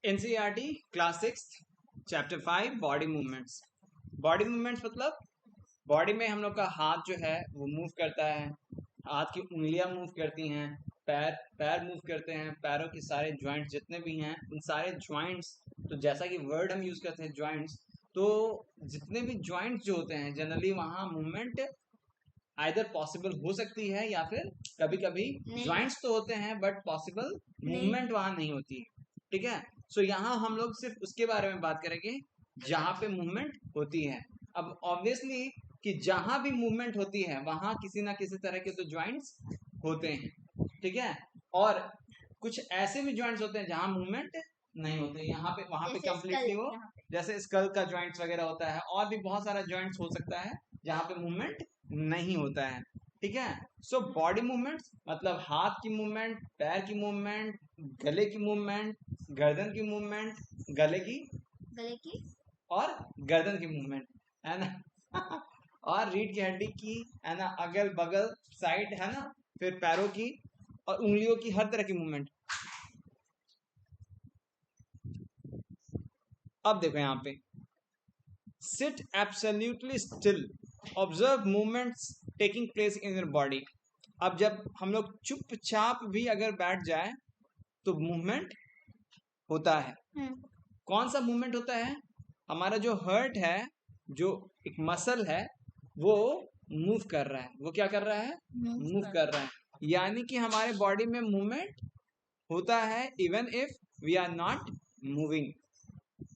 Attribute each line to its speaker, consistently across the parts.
Speaker 1: NCERT class 6 chapter 5 body movements. Body movements मतलब body में हम लोग का हाथ जो है वो मूव करता है, हाथ की उंगलियां मूव करती हैं, पैर पैर मूव करते हैं, पैरों के सारे जॉइंट्स जितने भी हैं उन सारे जॉइंट्स। तो जैसा कि वर्ड हम यूज करते हैं जॉइंट्स, तो जितने भी जॉइंट्स जो होते हैं जनरली वहाँ मूवमेंट आइदर पॉसिबल हो सकती है या फिर कभी कभी जॉइंट्स तो होते हैं बट पॉसिबल मूवमेंट वहां नहीं होती है। ठीक है, सो यहाँ हम लोग सिर्फ उसके बारे में बात करेंगे जहाँ पे मूवमेंट होती है। अब ऑब्वियसली कि जहां भी मूवमेंट होती है वहां किसी ना किसी तरह के तो जॉइंट्स होते हैं। ठीक है, और कुछ ऐसे भी जॉइंट्स होते हैं जहां मूवमेंट नहीं होते, यहाँ पे वहां पे कम्प्लीटली वो जैसे स्कल का जॉइंट्स वगैरह होता है, और भी बहुत सारा जॉइंट्स हो सकता है जहाँ पे मूवमेंट नहीं होता है। ठीक है, सो बॉडी मूवमेंट्स मतलब हाथ की मूवमेंट, पैर की मूवमेंट, गले की मूवमेंट, गर्दन की मूवमेंट, गले की और गर्दन की मूवमेंट है ना और रीढ़ की हड्डी की है ना, अगल बगल साइड है ना, फिर पैरों की और उंगलियों की, हर तरह की मूवमेंट। अब देखो यहाँ पे sit absolutely still, observe movements taking place in your body. अब जब हम लोग चुपचाप भी अगर बैठ जाए तो मूवमेंट होता है। कौन सा मूवमेंट होता है? हमारा जो हर्ट है, जो एक मसल है, वो मूव कर रहा है। वो क्या कर रहा है? मूव कर रहा है। यानी कि हमारे बॉडी में मूवमेंट होता है even if we are not moving,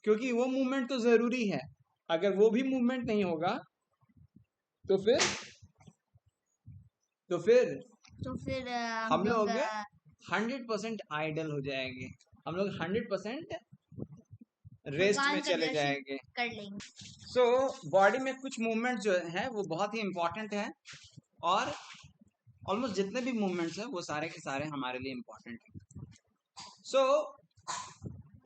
Speaker 1: क्योंकि वो मूवमेंट तो जरूरी है। अगर वो भी मूवमेंट नहीं होगा तो फिर तो फिर
Speaker 2: तो फिर
Speaker 1: हम लोग 100% आइडल हो जाएंगे, हम लोग 100% रेस्ट में चले जाएंगे।
Speaker 2: कर लेंगे।
Speaker 1: सो बॉडी में कुछ मूवमेंट जो है वो बहुत ही इंपॉर्टेंट है, और ऑलमोस्ट जितने भी मूवमेंट्स हैं वो सारे के सारे हमारे लिए इंपॉर्टेंट हैं। सो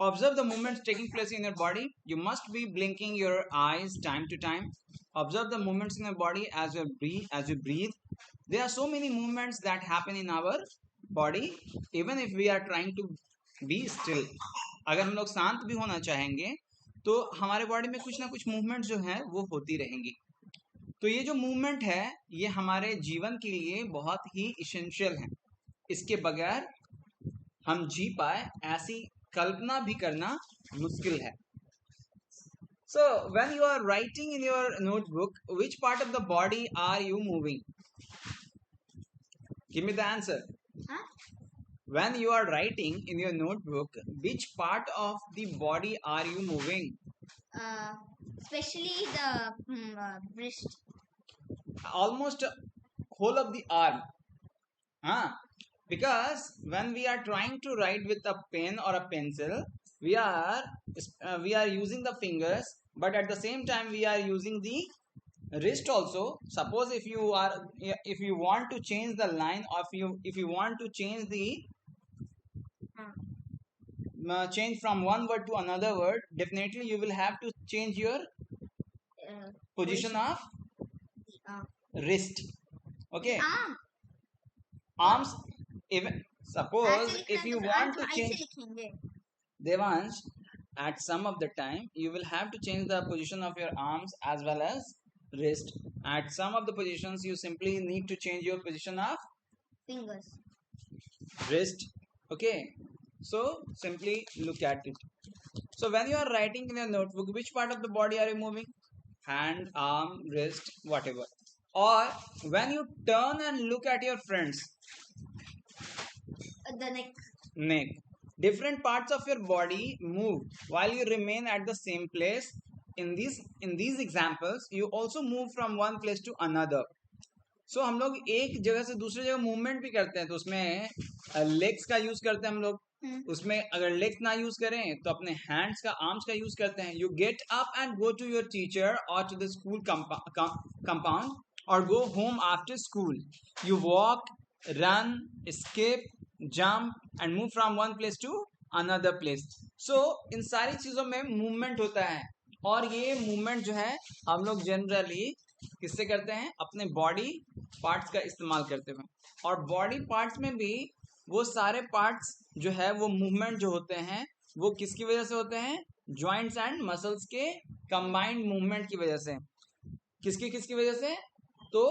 Speaker 1: observe the movements taking place in your body. You must be blinking your eyes time to time. Observe the movements in your body as you breathe. There are so many movements that happen in our body even if we are trying to be still. अगर हम लोग शांत भी होना चाहेंगे तो हमारे body में कुछ ना कुछ मूवमेंट जो है वो होती रहेंगी। तो ये जो मूवमेंट है ये हमारे जीवन के लिए बहुत ही इसेंशियल है। इसके बगैर हम जी पाए ऐसी कल्पना भी करना मुश्किल है। So when you are writing in your notebook, which part of the body are you moving? Give me the answer.
Speaker 2: Huh?
Speaker 1: When you are writing in your notebook, which part of the body are you moving?
Speaker 2: Especially the wrist.
Speaker 1: Almost whole of the arm. Huh? Because when we are trying to write with a pen or a pencil, we are using the fingers, but at the same time we are using the wrist also. Suppose if you want to change the line, or if you want to change the change from one word to another word, definitely you will have to change your position of wrist. Okay, arms. Even suppose if you want to change, Devansh, at some of the time you will have to change the position of your arms as well as wrist. At some of the positions you simply need to change your position of
Speaker 2: fingers,
Speaker 1: wrist. Okay, so simply look at it. So when you are writing in your notebook, which part of the body are you moving? Hand, arm, wrist, whatever. Or when you turn and look at your friends,
Speaker 2: the
Speaker 1: neck. Different parts of your body move while you remain at the same place. In these examples, you also move from one place to another. So हम लोग एक जगह से दूसरी जगह movement भी करते हैं, तो उसमें लेग्स का यूज करते हैं हम लोग। उसमें अगर लेग्स ना यूज करें तो अपने हैंड्स का, आर्म्स का यूज करते हैं। You get up and go to your teacher or to the school compound or go home after school. You walk, run, escape, jump and move from one place to another place. So इन सारी चीजों में movement होता है, और ये movement जो है हम लोग जनरली किससे करते हैं? अपने बॉडी पार्ट्स का इस्तेमाल करते हुए। और बॉडी पार्ट्स में भी वो सारे पार्ट्स जो है वो मूवमेंट जो होते हैं वो किसकी वजह से होते हैं? जॉइंट्स एंड मसल्स के कंबाइंड मूवमेंट की वजह से। किसकी वजह से? तो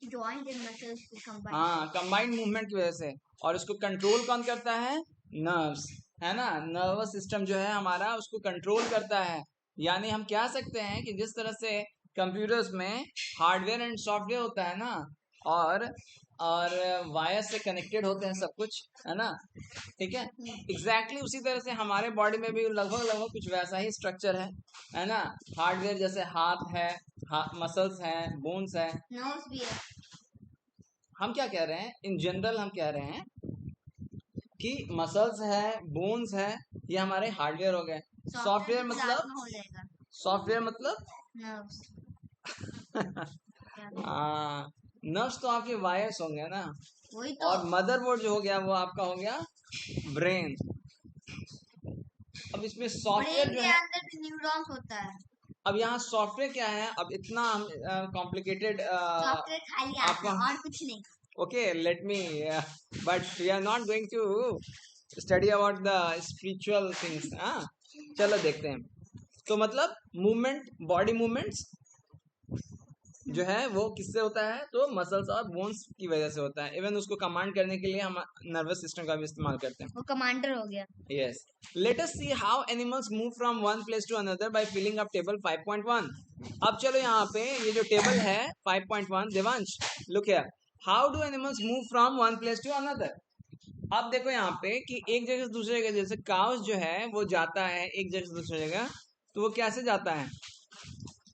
Speaker 2: जॉइंट एंड मसल्स की कंबाइन।
Speaker 1: हाँ, कंबाइंड मूवमेंट की वजह से। और उसको कंट्रोल कौन करता है? नर्व्स, है ना। नर्वस सिस्टम जो है हमारा उसको कंट्रोल करता है। यानी हम कह सकते हैं कि जिस तरह से कंप्यूटर्स में हार्डवेयर एंड सॉफ्टवेयर होता है ना, और वायर से कनेक्टेड होते हैं सब कुछ, है ना, ठीक है। एग्जैक्टली उसी तरह से हमारे बॉडी में भी लगभग कुछ वैसा ही स्ट्रक्चर है ना। हार्डवेयर जैसे हाथ है, मसल्स हैं, बोन्स है,
Speaker 2: नर्व्स भी है।
Speaker 1: हम क्या कह रहे हैं इन जनरल? हम कह रहे हैं कि मसल्स है, बोन्स है, ये हमारे हार्डवेयर हो गए। सॉफ्टवेयर मतलब?
Speaker 2: हो जाएगा
Speaker 1: सॉफ्टवेयर मतलब
Speaker 2: नर्व्स।
Speaker 1: हाँ, नर्व्स तो आपके वायर्स होंगे ना।
Speaker 2: वही तो।
Speaker 1: और मदरबोर्ड जो हो गया वो आपका हो गया ब्रेन। अब इसमें सॉफ्टवेयर जो
Speaker 2: ब्रेन के
Speaker 1: है,
Speaker 2: अंदर भी न्यूरॉन्स होता है।
Speaker 1: अब यहाँ सॉफ्टवेयर क्या है? अब इतना कॉम्प्लिकेटेड
Speaker 2: सॉफ्टवेयर खाली आता है और कुछ नहीं।
Speaker 1: Okay, let me but we are not going to study about the spiritual things. चलो देखते हैं। तो मतलब मूवमेंट, बॉडी मूवमेंट्स जो है वो किससे होता है? तो मसल्स और बोन्स की वजह से होता है। इवन उसको कमांड करने के लिए हम नर्वस सिस्टम का भी इस्तेमाल करते हैं।
Speaker 2: वो कमांडर हो गया।
Speaker 1: Yes. Let us see how animals move from one place to another by filling up table 5.1. अब चलो यहाँ पे ये जो टेबल है 5.1, Devansh look here. How do animals move from one place to another? अब देखो यहाँ पे कि एक जगह से दूसरी जगह, जैसे काउस जो है वो जाता है एक जगह से दूसरी जगह, तो वो कैसे जाता है?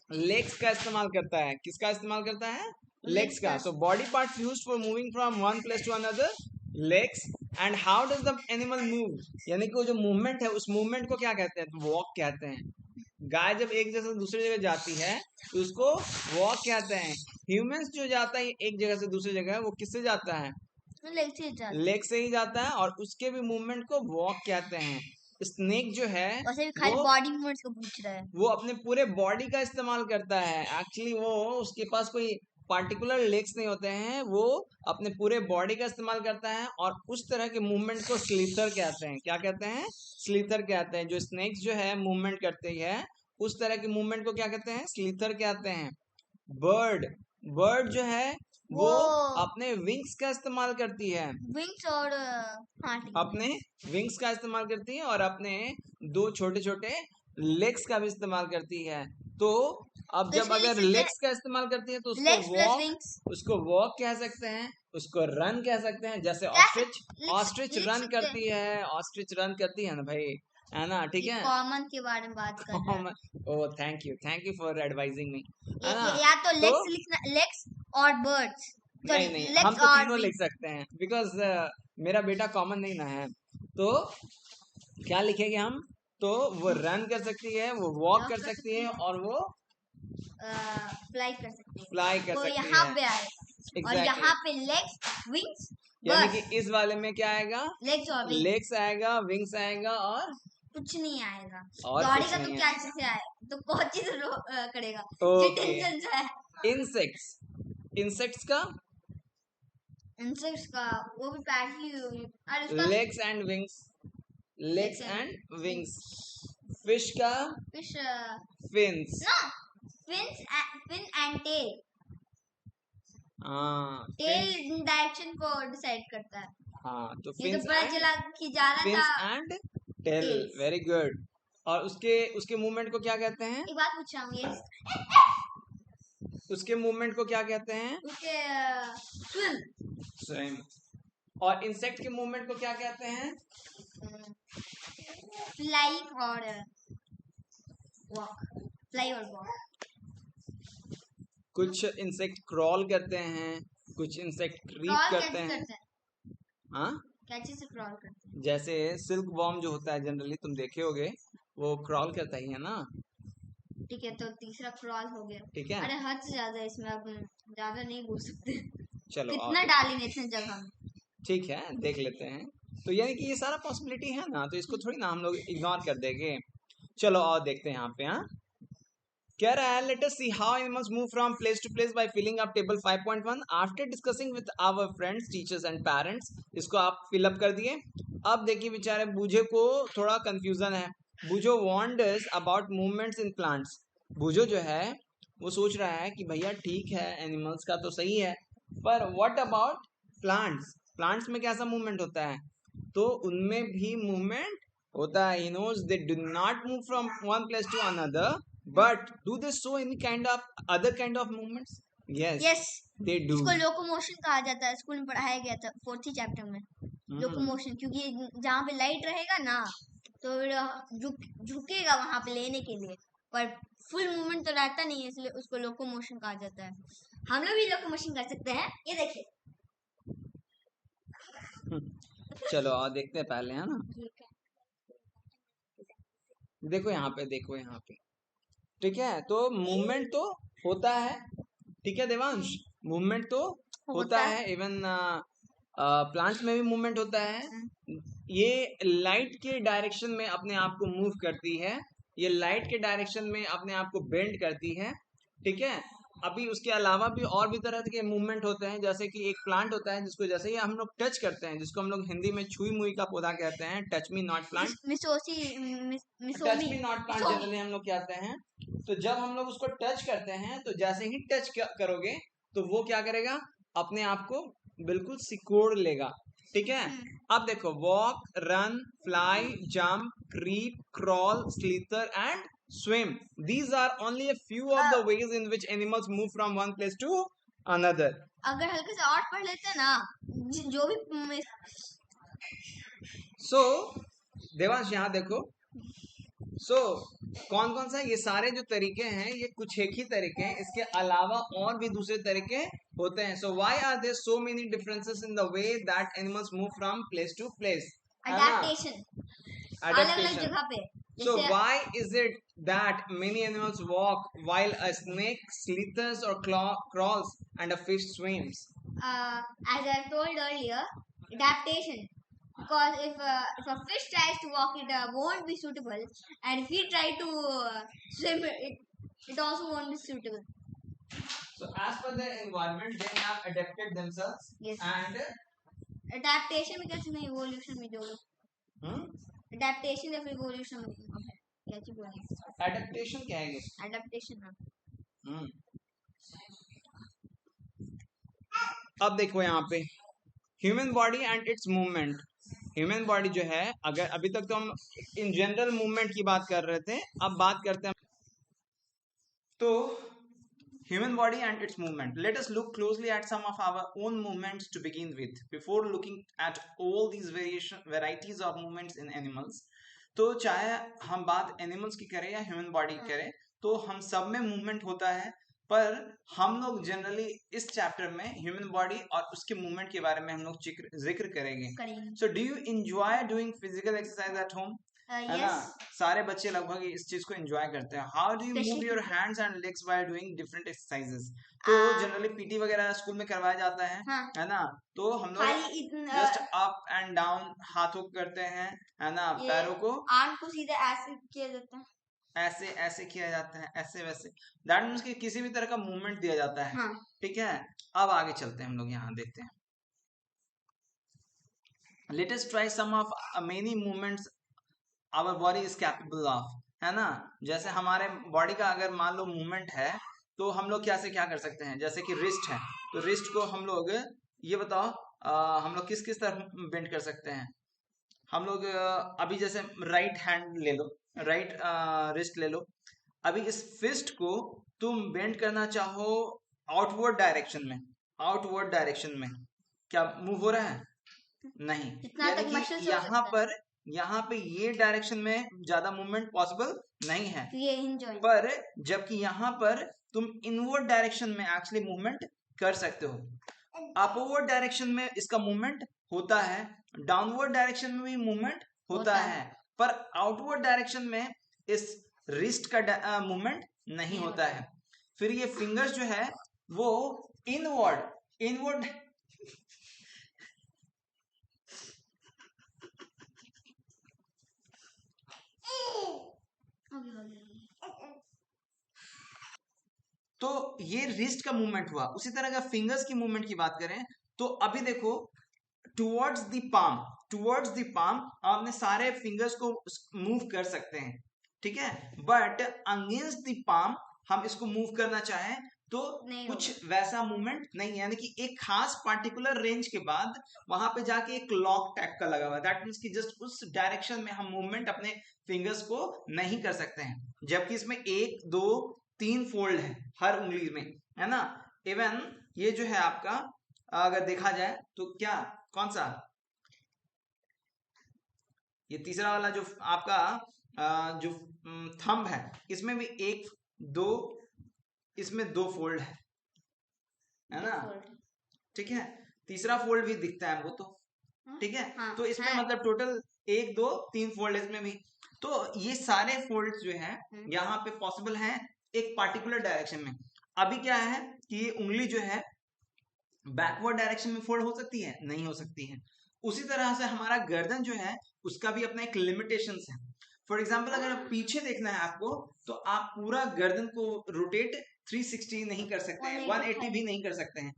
Speaker 1: लेग्स का इस्तेमाल करता है। किसका इस्तेमाल करता है? लेग्स का। So body parts used for moving from one place to another, legs. And how does the animal move? यानी कि वो जो मूवमेंट है उस मूवमेंट को क्या कहते हैं? तो वॉक कहते हैं। गाय जब एक जगह से दूसरी जगह जाती है तो उसको वॉक कहते हैं। ह्यूमंस जो जाता है एक जगह से दूसरी जगह, वो किससे जाता है? लेग से ही जाता है, और उसके भी मूवमेंट को वॉक कहते हैं। स्नेक जो है
Speaker 2: खाली बॉडी मूवमेंट्स को पूछ रहा है,
Speaker 1: वो अपने पूरे बॉडी का इस्तेमाल करता है। एक्चुअली वो उसके पास कोई पार्टिकुलर लेग्स नहीं होते हैं, वो अपने पूरे बॉडी का इस्तेमाल करता है। और उस तरह के मूवमेंट को स्लीथर कहते हैं। क्या कहते हैं? स्लीथर कहते हैं। जो स्नेक्स जो है मूवमेंट करती है उस तरह के मूवमेंट को क्या कहते हैं? स्लीथर कहते हैं। बर्ड जो है वो अपने विंग्स का इस्तेमाल करती है।
Speaker 2: विंग्स और
Speaker 1: अपने विंग्स का इस्तेमाल करती है और अपने दो छोटे छोटे लेग्स का भी इस्तेमाल करती है। तो अब जब अगर लेग्स का इस्तेमाल करती है तो उसको वॉक कह सकते हैं, उसको रन कह सकते हैं। जैसे ऑस्ट्रिच रन करती है, ऑस्ट्रिच रन करती है ना भाई, है ना, ठीक है।
Speaker 2: कॉमन के बारे में बात कर रहे हैं।
Speaker 1: Oh thank you for advising me.
Speaker 2: या तो लेग्स लिखना, लेग्स और बर्ड्स।
Speaker 1: नहीं हम तो तीनों लिख सकते हैं, बिकॉज मेरा बेटा कॉमन नहीं ना है। तो क्या लिखेंगे हम? तो वो रन कर सकती है, वो वॉक कर सकती है, और वो
Speaker 2: फ्लाई कर सकती है।
Speaker 1: फ्लाई कर सकती है।
Speaker 2: यहाँ पे आएगा। Exactly. और यहाँ पे लेग्स, विंग्स,
Speaker 1: यानी कि इस वाले में क्या आएगा?
Speaker 2: लेग्स और विंग्स।
Speaker 1: लेग्स आएगा, विंग्स आएगा, और
Speaker 2: कुछ नहीं आएगा।
Speaker 1: दौड़ेगा
Speaker 2: तो क्या चीज से आएगा? तो कौन चीज करेगा?
Speaker 1: इंसेक्ट्स का
Speaker 2: वो भी passive.
Speaker 1: Legs and wings, legs and wings. Fish का fins.
Speaker 2: Fin and tail. Tail direction को डिसाइड करता है।
Speaker 1: हाँ, तो
Speaker 2: fins and
Speaker 1: tail. Very good. और उसके मूवमेंट को क्या कहते हैं?
Speaker 2: एक बात पूछ रहा हूँ,
Speaker 1: उसके मूवमेंट को क्या कहते हैं? स्विम। और इंसेक्ट के मूवमेंट को क्या कहते हैं?
Speaker 2: फ्लाई और वॉक। फ्लाई और वॉक।
Speaker 1: कुछ इंसेक्ट क्रॉल करते हैं, कुछ इंसेक्ट क्रीप करते हैं। हाँ,
Speaker 2: कैसे से क्रॉल करते हैं?
Speaker 1: जैसे सिल्क वॉर्म जो होता है जनरली तुम देखे होगे, वो क्रॉल करता ही है ना।
Speaker 2: ठीक है, तो तीसरा क्रॉल हो गया।
Speaker 1: ठीक है।
Speaker 2: अरे हद से ज्यादा इसमें अब ज्यादा नहीं बोल सकते।
Speaker 1: चलो
Speaker 2: कितना डालेंगे इतने जगह में?
Speaker 1: ठीक है, देख लेते हैं। तो यानी कि ये सारा पॉसिबिलिटी है ना, तो इसको थोड़ी ना हम लोग इग्नोर कर देंगे। चलो और देखते हैं यहाँ पे। हाँ, कह रहा है let us see how animals move from place to place by filling up table 5.1 after discussing with our friends teachers and parents. इसको आप फिलअप कर दिए। अब देखिए बेचारे बूझे को थोड़ा कंफ्यूजन है। Boojho wonders about movements in plants. Boojho जो है वो सोच रहा है कि भैया ठीक है एनिमल्स का तो सही है, पर व्हाट अबाउट प्लांट्स? प्लांट्स में कैसा मूवमेंट होता है? तो उनमें भी मूवमेंट होता है। He knows they do not move from one place to another, but do they show any kind of other kind of movements? Yes,
Speaker 2: yes
Speaker 1: they do.
Speaker 2: इसको लोकोमोशन कहा जाता है, स्कूल में पढ़ाया गया था 4th चैप्टर में। लोकोमोशन क्योंकि जहाँ पे लाइट रहेगा ना तो झुकेगा वहां पे लेने के लिए, पर फुल मूवमेंट तो रहता नहीं है, इसलिए उसको लोकोमोशन कहा जाता है। हम लोग भी लोकोमोशन कर सकते हैं, ये देखिए।
Speaker 1: चलो और देखते हैं पहले, है ना। देखो यहाँ पे, देखो यहाँ पे, ठीक है। तो मूवमेंट तो होता है, ठीक है देवांश, मूवमेंट तो होता है। इवन प्लांट्स में भी मूवमेंट होता है। ये लाइट के डायरेक्शन में अपने आप को मूव करती है, ये लाइट के डायरेक्शन में अपने आप को बेंड करती है, ठीक है। अभी उसके अलावा भी और भी तरह के मूवमेंट होते हैं, जैसे कि एक प्लांट होता है जिसको जैसे ही हम लोग टच करते हैं, जिसको हम लोग हिंदी में छुई मुई का पौधा कहते हैं, touch me not plant, touch me not plant generally हम लोग कहते हैं। तो जब हम लोग उसको टच करते हैं तो जैसे ही टच करोगे तो वो क्या करेगा, अपने आप को बिल्कुल सिकोड़ लेगा, ठीक है। अब देखो walk, run, fly, jump, creep, crawl, slither and swim. These are only a few of the ways in which animals move from one place to another.
Speaker 2: अगर हल्के से और पढ़ लेते ना जो भी
Speaker 1: so देवांश यहाँ देखो, so कौन कौन सा ये सारे जो तरीके हैं ये कुछ एक ही तरीके हैं, इसके अलावा और भी दूसरे तरीके होते हैं। so why are there so many differences in the way that animals move from place to place?
Speaker 2: adaptation अलग-अलग जगह पे।
Speaker 1: So why is it that many animals walk while a snake slithers or crawls and a fish swims?
Speaker 2: As I told earlier, adaptation. Because if a fish tries to walk, it won't be suitable, and if he try to swim, it also won't be suitable.
Speaker 1: So as per their environment, they have adapted themselves.
Speaker 2: Yes.
Speaker 1: And
Speaker 2: adaptation में कैसे नहीं, evolution में जोड़ो। adaptation या फिर evolution में क्या चीज बोले?
Speaker 1: adaptation क्या है?
Speaker 2: adaptation ना।
Speaker 1: अब देखो यहाँ पे human body and it's movement. Human body जो है, अगर अभी तक तो हम इन जनरल मूवमेंट की बात कर रहे थे, अब बात करते हैं तो human body and its movement. Let us look closely at some of our own movements to begin with, before looking at all these varieties of movements in animals. तो चाहे हम बात एनिमल्स की करें या ह्यूमन बॉडी की करें, तो हम सब में मूवमेंट होता है, पर हम लोग जनरली इस चैप्टर में ह्यूमन बॉडी और उसके मूवमेंट के बारे में हम लोग जिक्र करेंगे। So do you enjoy doing physical exercise at home? है ना, सारे बच्चे लगभग इस चीज को एंजॉय करते हैं। How do you move your hands and legs while doing different exercises? तो जनरली पीटी वगैरह स्कूल में करवाया जाता है ना, तो हम लोग जस्ट अप एंड डाउन हाथों को करते हैं, है ना, पैरों को,
Speaker 2: आर्म को सीधे ऐसे किया जाता है,
Speaker 1: ऐसे ऐसे किया जाता है, ऐसे वैसे, दैट मींस कि किसी भी तरह का मूवमेंट दिया जाता है। ठीक है, अब आगे चलते हैं, हम लोग यहाँ देखते हैं। Let us try some of many movements our body is capable of, है ना। जैसे हमारे बॉडी का अगर मान लो मूवमेंट है, तो हम लोग क्या से क्या कर सकते हैं। जैसे कि रिस्ट है, तो रिस्ट को हम लोग, ये बताओ हम लोग किस किस तरह बेंड कर सकते हैं। हम लोग अभी जैसे राइट हैंड ले लो, राइट रिस्ट ले लो, अभी इस फिस्ट को तुम बेंड करना चाहो आउटवर्ड डायरेक्शन में, आउटवर्ड डायरेक्शन में क्या मूव हो रहा है? नहीं, यानी कि यहाँ पे ये डायरेक्शन में ज्यादा मूवमेंट पॉसिबल नहीं है, पर जबकि यहाँ पर तुम इनवर्ड डायरेक्शन में एक्चुअली मूवमेंट कर सकते हो। अपवर्ड डायरेक्शन में इसका मूवमेंट होता है, डाउनवर्ड डायरेक्शन में भी मूवमेंट होता है, पर आउटवर्ड डायरेक्शन में इस रिस्ट का मूवमेंट नहीं होता है। फिर ये फिंगर्स जो है वो इनवर्ड तो ये रिस्ट का मूवमेंट हुआ। उसी तरह अगर फिंगर्स की मूवमेंट की बात करें तो अभी देखो टुवर्ड्स द पाम आपने सारे फिंगर्स को मूव कर सकते हैं, ठीक है, बट अगेंस्ट द पाम हम इसको मूव करना चाहें तो कुछ वैसा मूवमेंट नहीं है, यानी कि एक खास पार्टिकुलर रेंज के बाद वहां पे जाके एक लॉक टाइप का लगा हुआ है, दैट मींस कि जस्ट उस डायरेक्शन में हम मूवमेंट अपने फिंगर्स को नहीं कर सकते हैं, जबकि इसमें 1 2 3 फोल्ड है हर उंगली में, है ना। इवन ये जो है आपका अगर देखा जाए तो क्या कौन सा ये तीसरा वाला जो आपका जो थंब है इसमें भी 1 2 इसमें 2 फोल्ड है ना, ठीक है, तीसरा फोल्ड भी दिखता है हमको तो, ठीक है। हाँ, तो इसमें मतलब टोटल 1 2 3 फोल्ड इसमें भी, तो ये सारे फोल्ड्स जो है यहाँ पे पॉसिबल है एक पार्टिकुलर डायरेक्शन में। अभी क्या है कि ये उंगली जो है बैकवर्ड डायरेक्शन में फोल्ड हो सकती है, नहीं हो सकती है। उसी तरह से हमारा गर्दन जो है उसका भी अपना एक लिमिटेशंस है। फॉर एग्जांपल अगर पीछे देखना है आपको तो आप पूरा गर्दन को रोटेट 360 नहीं कर सकते हैं, 180 भी नहीं कर सकते हैं।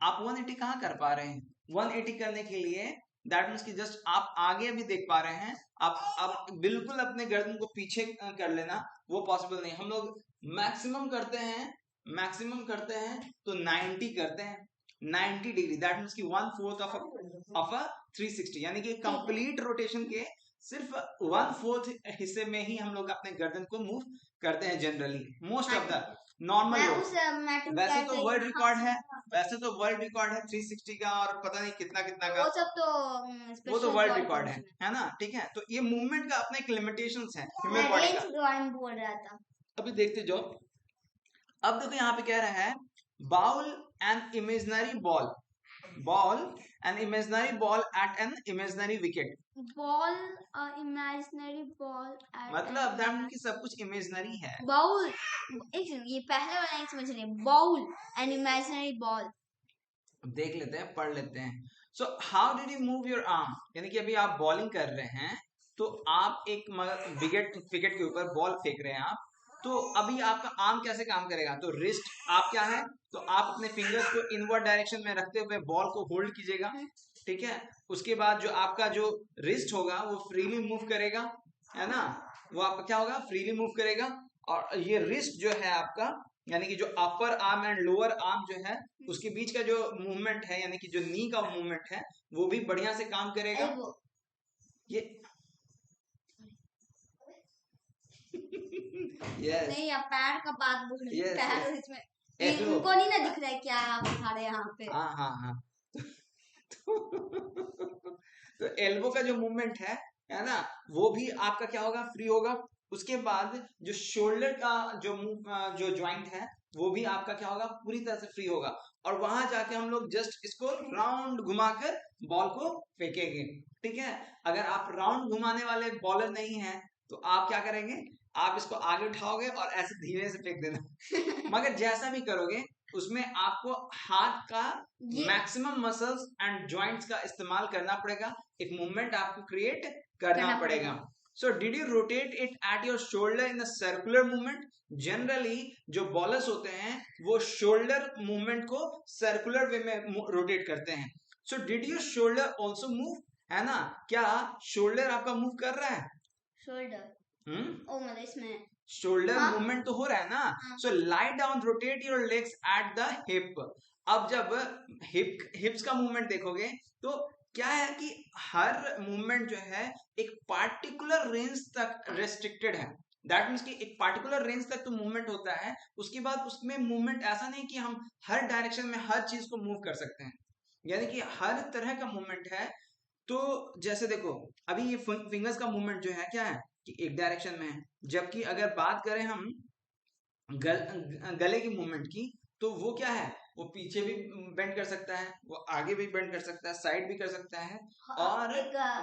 Speaker 1: आप 180 कहाँ कर पा रहे हैं? 180 करने के लिए दैट मीन्स कि जस्ट आप आगे भी देख पा रहे हैं, आप बिल्कुल अपने गर्दन को पीछे कर लेना वो पॉसिबल नहीं। हम लोग मैक्सिमम करते हैं तो 90 करते हैं, 90 डिग्री, दैट मीन्स कि 1/4 ऑफ अ 360, यानी कि कंप्लीट रोटेशन के सिर्फ 1/4 हिस्से में ही हम लोग अपने गर्दन को मूव करते हैं generally, most of the normal लोग। वैसे तो वर्ल्ड रिकॉर्ड है, 360 का, और पता नहीं कितना कितना का, वो तो वर्ल्ड रिकॉर्ड है ना, ठीक है। तो ये मूवमेंट का अपना एक लिमिटेशंस है ह्यूमन बॉडी का। बोल रहा था अभी देखते जाओ। अब देखो यहाँ पे कह रहा है bowl an imaginary ball at an imaginary wicket. Ball imaginary ball मतलब दैट मींस कि सब कुछ इमेजिनरी है। बाउल ये पहले वाला नहीं समझ रहे, बाउल एन इमेजिनरी बॉल देख लेते हैं, पढ़ लेते हैं। So how did you move your arm, यानी कि अभी आप बॉलिंग कर रहे हैं तो आप एक विकेट के ऊपर बॉल फेंक रहे हैं आप, तो अभी आपका आर्म कैसे काम करेगा? तो रिस्ट आप क्या है, तो आप अपने फिंगर्स को इनवर्ड डायरेक्शन में रखते हुए बॉल को होल्ड कीजिएगा, ठीक है। उसके बाद जो आपका जो रिस्ट होगा वो फ्रीली मूव करेगा, है ना, वो आपका क्या होगा, फ्रीली मूव करेगा। और ये रिस्ट जो है आपका, यानी कि जो upper arm and lower arm जो है उसके बीच का जो मूवमेंट है, यानी कि जो नी का मूवमेंट है वो भी बढ़िया से काम करेगा। ये yes. नहीं, आप पैर का बात बोल रहे हैं, पैर इसमें उनको नहीं ना दिख रहा है क्या आप दिखा रहे हैं यहाँ पे। हाँ तो एल्बो का जो मूवमेंट है ना, वो भी आपका क्या होगा, फ्री होगा। उसके बाद जो शोल्डर का जो ज्वाइंट है वो भी आपका क्या होगा, पूरी तरह से फ्री होगा। और वहां जाके हम लोग जस्ट इसको राउंड घुमाकर बॉल को फेंकेंगे, ठीक है। अगर आप राउंड घुमाने वाले बॉलर नहीं हैं तो आप क्या करेंगे, आप इसको आगे उठाओगे और ऐसे धीरे से फेंक देना मगर जैसा भी करोगे उसमें आपको हाथ का मैक्सिमम मसल्स एंड जॉइंट्स का इस्तेमाल करना पड़ेगा, एक मूवमेंट आपको क्रिएट करना पड़ेगा। So did you rotate it at your shoulder in a circular movement? Generally जो बॉलर्स होते हैं वो शोल्डर मूवमेंट को सर्कुलर वे में रोटेट करते हैं। So did your shoulder also move, है ना, क्या शोल्डर आपका मूव कर रहा है? शोल्डर ओ मतलब इसमें शोल्डर मूवमेंट तो हो रहा है ना। So lie down, rotate your legs at the hip. अब जब हिप्स का मूवमेंट देखोगे तो क्या है कि हर मूवमेंट जो है एक पार्टिकुलर रेंज तक रेस्ट्रिक्टेड है, दैट मीन्स कि एक पार्टिकुलर रेंज तक तो मूवमेंट होता है, उसके बाद उसमें मूवमेंट ऐसा नहीं कि हम हर डायरेक्शन में हर चीज को मूव कर सकते हैं, यानी कि हर तरह का मूवमेंट है। तो जैसे देखो अभी ये फिंगर्स का मूवमेंट जो है क्या है कि एक डायरेक्शन में है, जबकि अगर बात करें हम गले की मूवमेंट की तो वो क्या है, वो पीछे भी बेंड कर सकता है, वो आगे भी बेंड कर सकता है, साइड भी कर सकता है, और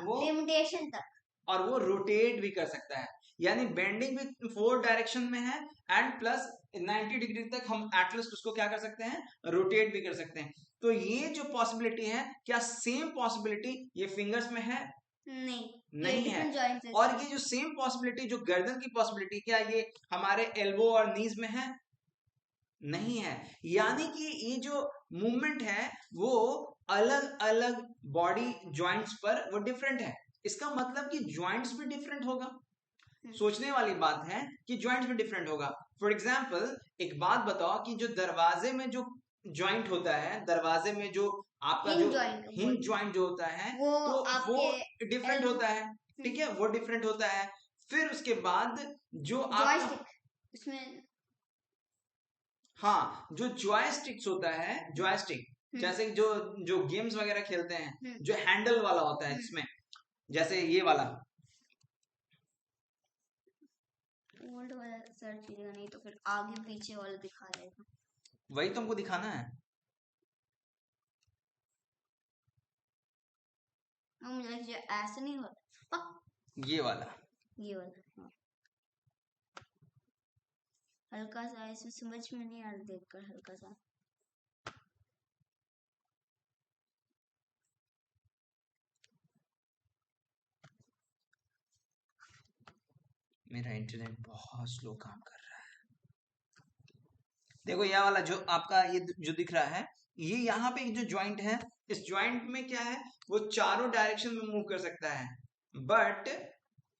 Speaker 1: वो लिमिटेशन तक, और वो रोटेट भी कर सकता है, यानी बेंडिंग भी 4 डायरेक्शन में है एंड प्लस 90 डिग्री तक हम एटलीस्ट उसको क्या कर सकते हैं, रोटेट भी कर सकते हैं। तो ये जो पॉसिबिलिटी है, क्या सेम पॉसिबिलिटी ये फिंगर्स में है? नहीं है। और ये जो सेम पॉसिबिलिटी जो गर्दन की पॉसिबिलिटी, क्या ये हमारे एल्बो और नीज में है? नहीं है। यानी कि ये जो मूवमेंट है वो अलग अलग बॉडी जॉइंट्स पर वो डिफरेंट है। इसका मतलब कि जॉइंट्स भी डिफरेंट होगा। सोचने वाली बात है कि जॉइंट्स भी डिफरेंट होगा। फॉर एग्जाम्पल एक बात बताओ कि जो दरवाजे में जो जॉइंट होता है, दरवाजे में जो आपका जो हिंज जॉइंट जो होता है वो डिफरेंट होता है, ठीक है, वो डिफरेंट होता है। फिर उसके बाद जो आपका इसमें हाँ, जो जॉयस्टिक्स होता है, जॉयस्टिक जैसे जो जो गेम्स वगैरह खेलते हैं, जो हैंडल वाला होता है जिसमें, जैसे ये वाला
Speaker 2: ओल्ड वाला सर्च कीजिएगा, नहीं तो फिर आगे पीछे वाला दिखा देगा।
Speaker 1: वही तुमको दिखाना है।
Speaker 2: मुझे ऐसा नहीं होता।
Speaker 1: ये वाला
Speaker 2: हाँ। हल्का सा इसमें समझ में नहीं आ रहा, देखकर हल्का सा।
Speaker 1: मेरा इंटरनेट बहुत स्लो काम कर रहा है। देखो यह वाला जो आपका ये जो दिख रहा है, ये यहाँ पे एक जो जॉइंट है, इस जॉइंट में क्या है, वो चारों डायरेक्शन में मूव कर सकता है। बट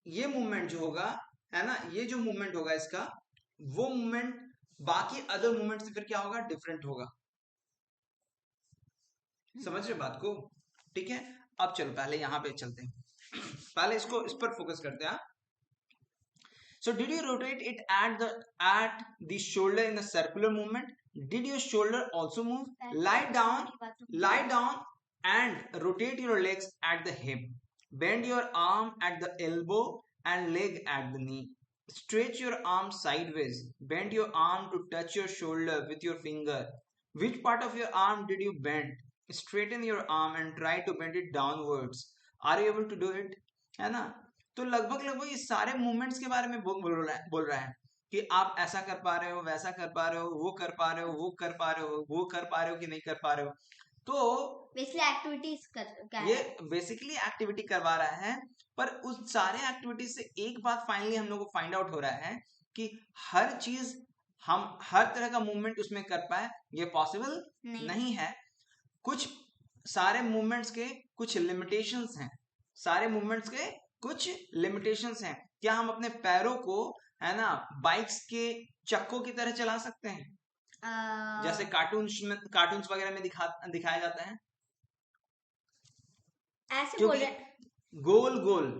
Speaker 1: ये मूवमेंट जो होगा, है ना, ये जो मूवमेंट होगा इसका, वो मूवमेंट बाकी अदर मूवमेंट से फिर क्या होगा, डिफरेंट होगा। समझ रहे बात को? ठीक है, अब चलो पहले यहाँ पे चलते हैं, पहले इसको इस पर फोकस करते हैं। So did you rotate it at the shoulder in a circular movement? Did your shoulder also move? Lie down and rotate your legs at the hip. Bend your arm at the elbow and leg at the knee. Stretch your arm sideways. Bend your arm to touch your shoulder with your finger. Which part of your arm did you bend? Straighten your arm and try to bend it downwards. Are you able to do it? है ना? तो लगभग लगभग ये सारे movements के बारे में बोल रहा है कि आप ऐसा कर पा रहे हो, वैसा कर पा रहे हो, वो कर पा रहे हो, वो कर पा रहे हो, वो कर पा रहे हो कि नहीं कर पा रहे हो। तो
Speaker 2: बेसिकली एक्टिविटीज
Speaker 1: ये बेसिकली एक्टिविटी करवा रहा है। पर उस सारे एक्टिविटीज से एक बात फाइनली हम लोग को फाइंड आउट हो रहा है कि हर चीज हम हर तरह का मूवमेंट उसमें कर पाए, ये पॉसिबल नहीं है। कुछ सारे मूवमेंट्स के कुछ लिमिटेशंस हैं, सारे मूवमेंट्स के कुछ लिमिटेशंस हैं। क्या हम अपने पैरों को, है ना, बाइक्स के चक्कों की तरह चला सकते हैं? जैसे कार्टून्स वगैरह में दिखाया जाता है,
Speaker 2: ऐसे बोल रहे,
Speaker 1: गोल गोल,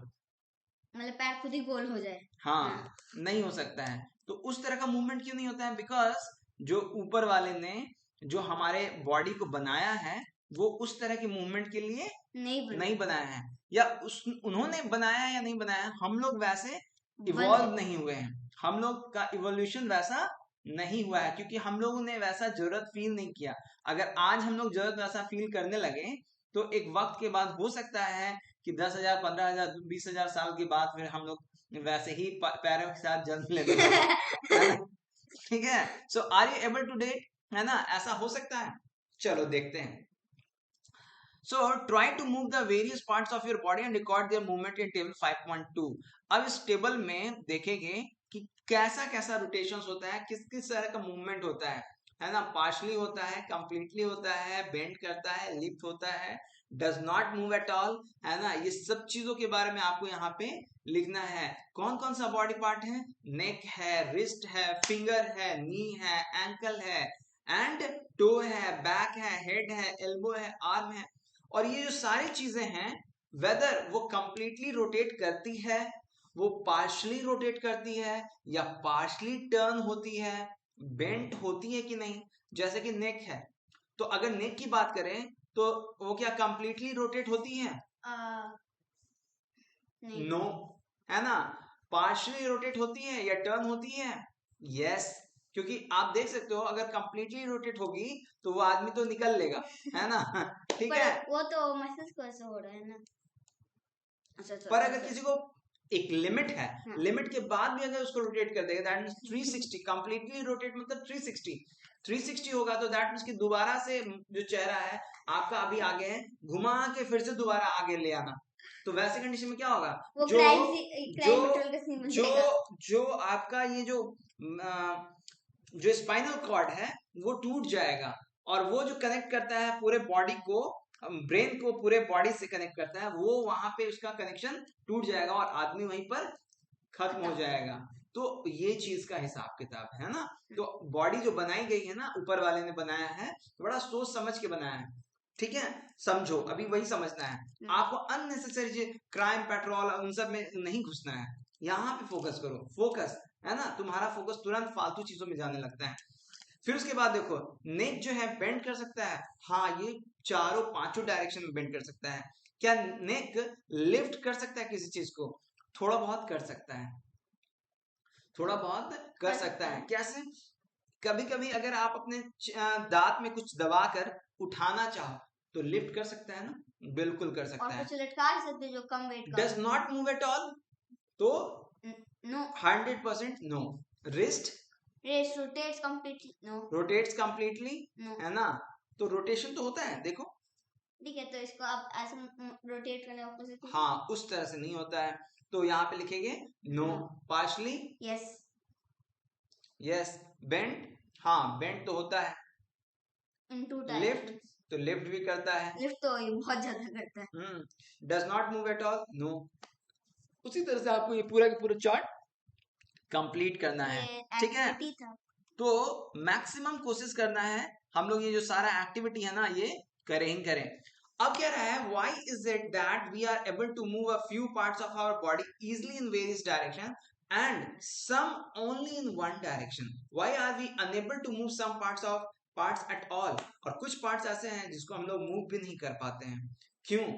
Speaker 2: मतलब पैर खुद ही गोल हो जाए।
Speaker 1: हाँ, नहीं हो सकता है। तो उस तरह का मूवमेंट क्यों नहीं होता है? बिकॉज जो ऊपर वाले ने जो हमारे बॉडी को बनाया है वो उस तरह के मूवमेंट के लिए नहीं बनाया है। या उन्होंने बनाया या नहीं बनाया, हम लोग वैसे इवॉल्व नहीं हुए हैं, हम लोग का इवोल्यूशन वैसा नहीं हुआ है, क्योंकि हम लोगों ने वैसा जरूरत फील नहीं किया। अगर आज हम लोग जरूरत वैसा फील करने लगे तो एक वक्त के बाद हो सकता है कि 10,000, 15,000, 20,000 साल के बाद फिर हम लोग वैसे ही पैरों के साथ जन्म लेते। ठीक है, so are you able to date, है ना, ऐसा हो सकता है। चलो देखते हैं। So try to move the various parts of your body and record their movement in table 5.2. अब इस टेबल में देखेंगे कि कैसा कैसा रोटेशंस होता है, किस किस तरह का मूवमेंट होता है ना, पार्शली होता है, कंप्लीटली होता है, बेंड करता है, लिफ्ट होता है, does not move at all, है ना। ये सब चीजों के बारे में आपको यहाँ पे लिखना है। कौन कौन सा बॉडी पार्ट है? नेक है, रिस्ट है, फिंगर है, नी है, एंकल है, एंड टो है, बैक है, हेड है, एल्बो है, आर्म है। और ये जो सारी चीजें हैं, वेदर वो कंप्लीटली रोटेट करती है, वो पार्शली रोटेट करती है, या पार्शली टर्न होती है, बेंट होती है कि नहीं। जैसे कि नेक है, तो अगर नेक की बात करें तो वो क्या कंप्लीटली रोटेट होती है? नो, है ना। पार्शली रोटेट होती है या टर्न होती है? यस, क्योंकि आप देख सकते हो अगर कंप्लीटली रोटेट होगी तो वो आदमी तो निकल लेगा, है ना। ठीक है,
Speaker 2: वो तो मैसेज कैसे हो रहा है ना।
Speaker 1: पर अगर किसी को एक लिमिट है, लिमिट के बाद भी अगर उसको रोटेट कर देगा, दैट मींस 360, कंप्लीटली रोटेट मतलब 360 होगा, तो दैट मींस कि दोबारा से जो चेहरा है आपका अभी आगे है, घुमा के फिर से दोबारा आगे ले आना। तो वैसे कंडीशन में क्या होगा, जो आपका ये जो जो स्पाइनल कॉर्ड है वो टूट जाएगा, और वो जो कनेक्ट करता है पूरे बॉडी को, ब्रेन को पूरे बॉडी से कनेक्ट करता है, वो वहां पे उसका कनेक्शन टूट जाएगा और आदमी वहीं पर खत्म हो जाएगा। तो ये चीज का हिसाब किताब है ना। तो बॉडी जो बनाई गई है ना, ऊपर वाले ने बनाया है, बड़ा सोच समझ के बनाया है, ठीक है। समझो, अभी वही समझना है आपको। अननेसेसरी क्राइम पेट्रोल उन सब में नहीं घुसना है, यहाँ पे फोकस करो। फोकस है ना, तुम्हारा फोकस तुरंत फालतू चीजों में जाने लगता है। फिर उसके बाद देखो, नेक जो है बेंड कर सकता है। हाँ, ये चारों पांचों डायरेक्शन में बेंड कर सकता है। क्या नेक लिफ्ट कर सकता है किसी चीज को? थोड़ा बहुत कर सकता है, थोड़ा बहुत कर सकता है। कैसे? कभी कभी अगर आप अपने दांत में कुछ दबाकर उठाना चाहो तो लिफ्ट कर सकता है ना, बिल्कुल कर सकता है।
Speaker 2: और कुछ लटका सकते हैं जो कम वेट का।
Speaker 1: Does not move at all, तो
Speaker 2: no,
Speaker 1: 100% no. Wrist
Speaker 2: rotates completely, no.
Speaker 1: Rotates completely, है ना। तो रोटेशन तो होता है, देखो।
Speaker 2: ठीक है, तो इसको आप ऐसे रोटेट करने ऑपोजिट।
Speaker 1: हाँ, उस तरह से नहीं होता है, तो यहाँ पे लिखेंगे no. Partially,
Speaker 2: yes.
Speaker 1: Yes. Bend, हाँ बेंड तो होता है।
Speaker 2: इन टू
Speaker 1: लिफ्ट, तो लिफ्ट भी करता है।
Speaker 2: लिफ्ट तो बहुत ज्यादा करता है।
Speaker 1: Does not move at all, no. उसी तरह से आपको ये पूरा का पूरा चार्ट कंप्लीट करना है, ठीक है। तो मैक्सिमम कोशिश करना है हम लोग ये जो सारा एक्टिविटी है ना, ये करें ही करें। अब क्या रहा है, why is it that we are able to move a few parts of our body easily in various direction and some only in one direction? Why are we unable to move some parts at all? और कुछ parts ऐसे हैं जिसको हम लोग move भी नहीं कर पाते हैं, क्यों?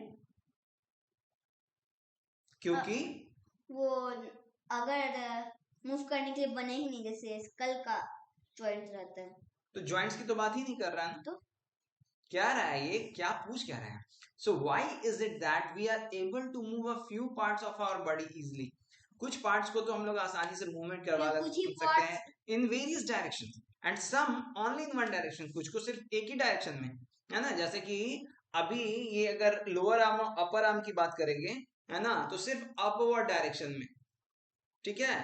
Speaker 1: क्योंकि
Speaker 2: वो अगर मूव करने के लिए बने ही नहीं, जैसे स्कल का जॉइंट रहता है।
Speaker 1: तो जॉइंट्स की तो बात ही नहीं कर रहा है ना। तो क्या रहा है, ये क्या पूछ क्या रहा है? So why is it that we are able to move a few parts of our body easily? कुछ पार्ट्स को तो हम लोग आसानी से मूवमेंट करवा सकते हैं in various directions and some only in one direction, कुछ को सिर्फ एक ही डायरेक्शन में, है ना। जैसे कि अभी ये अगर लोअर आर्म और अपर आर्म की बात करेंगे, है ना, तो सिर्फ अपवर्ड डायरेक्शन में, ठीक है।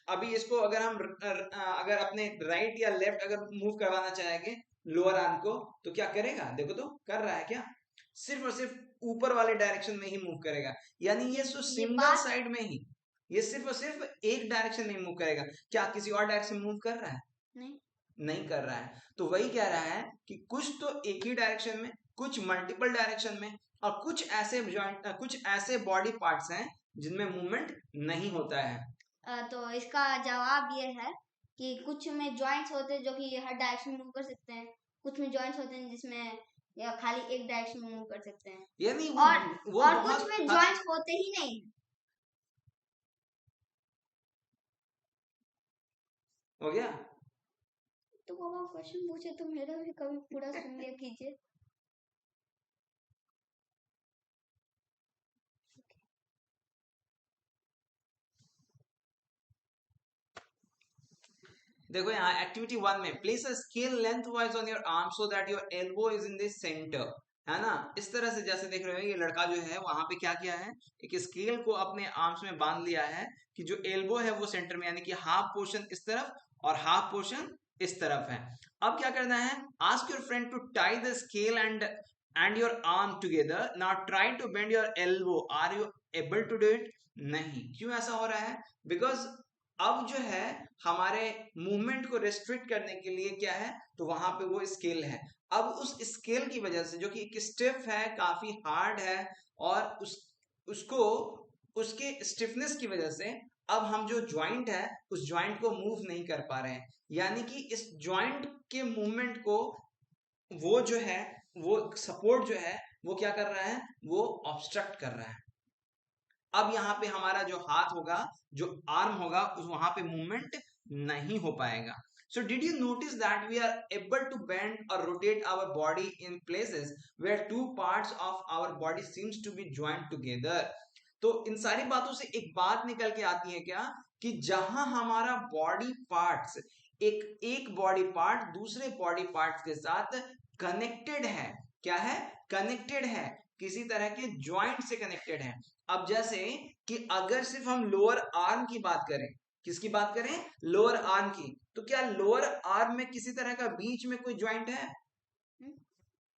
Speaker 1: अभी इसको अगर हम अगर अपने राइट या लेफ्ट अगर मूव करवाना चाहेंगे लोअर आर्म को, तो क्या करेगा? देखो तो कर रहा है क्या, सिर्फ और सिर्फ ऊपर वाले डायरेक्शन में ही मूव करेगा। यानी ये सिंगल साइड में ही, ये सिर्फ और सिर्फ एक डायरेक्शन में मूव करेगा। क्या किसी और डायरेक्शन मूव कर रहा है? नहीं कर रहा है। तो वही कह रहा है कि कुछ तो एक ही डायरेक्शन में, कुछ मल्टीपल डायरेक्शन में, और कुछ ऐसे जॉइंट, कुछ ऐसे बॉडी पार्ट्स हैं जिनमें मूवमेंट नहीं होता है।
Speaker 2: तो इसका जवाब ये है कि कुछ में जॉइंट्स होते हैं जो कि हर डायरेक्शन में मूव कर सकते हैं, कुछ में जॉइंट्स होते हैं जिसमें या खाली एक डायरेक्शन में मूव कर सकते हैं,
Speaker 1: यानी
Speaker 2: और कुछ में जॉइंट्स होते ही नहीं।
Speaker 1: हो गया?
Speaker 2: तो बाबा क्वेश्चन पूछे तो मेरा भी कभी पूरा सुन लिया कीजिए।
Speaker 1: देखो यहाँ एक्टिविटी 1 में place a scale lengthwise on your arm so that your elbow is in the centre, है ना। इस तरह से जैसे देख रहे हो ये लड़का जो है वहां पे क्या किया है, एक स्केल को अपने आर्म्स में बांध लिया है कि जो एल्बो है वो सेंटर में, यानी कि हाफ पोर्शन इस तरफ और हाफ पोर्शन इस तरफ है। अब क्या करना है, ask your friend to tie the scale and your arm together, now try to bend your elbow, are you able to do it? नहीं। क्यों ऐसा हो रहा है? बिकॉज अब जो है हमारे मूवमेंट को रेस्ट्रिक्ट करने के लिए क्या है, तो वहां पे वो स्केल है। अब उस स्केल की वजह से, जो कि एक स्टिफ है, काफी हार्ड है, और उसको उसके स्टिफनेस की वजह से अब हम जो ज्वाइंट है उस ज्वाइंट को मूव नहीं कर पा रहे हैं। यानी कि इस ज्वाइंट के मूवमेंट को वो जो है, वो सपोर्ट जो है वो क्या कर रहा है, वो ऑब्स्ट्रक्ट कर रहा है। अब यहाँ पे हमारा जो हाथ होगा, जो आर्म होगा, उस वहां पे मूवमेंट नहीं हो पाएगा। So did you notice that we are able to bend or rotate our body in places where two parts of our body seems to be joined together? तो इन सारी बातों से एक बात निकल के आती है क्या, कि जहां हमारा बॉडी पार्ट्स एक बॉडी पार्ट दूसरे बॉडी पार्ट्स के साथ कनेक्टेड है, क्या है, कनेक्टेड है, किसी तरह के ज्वाइंट से कनेक्टेड है। अब जैसे कि अगर सिर्फ हम लोअर आर्म की बात करें, किसकी बात करें? लोअर आर्म की। तो क्या लोअर आर्म में किसी तरह का बीच में कोई ज्वाइंट है?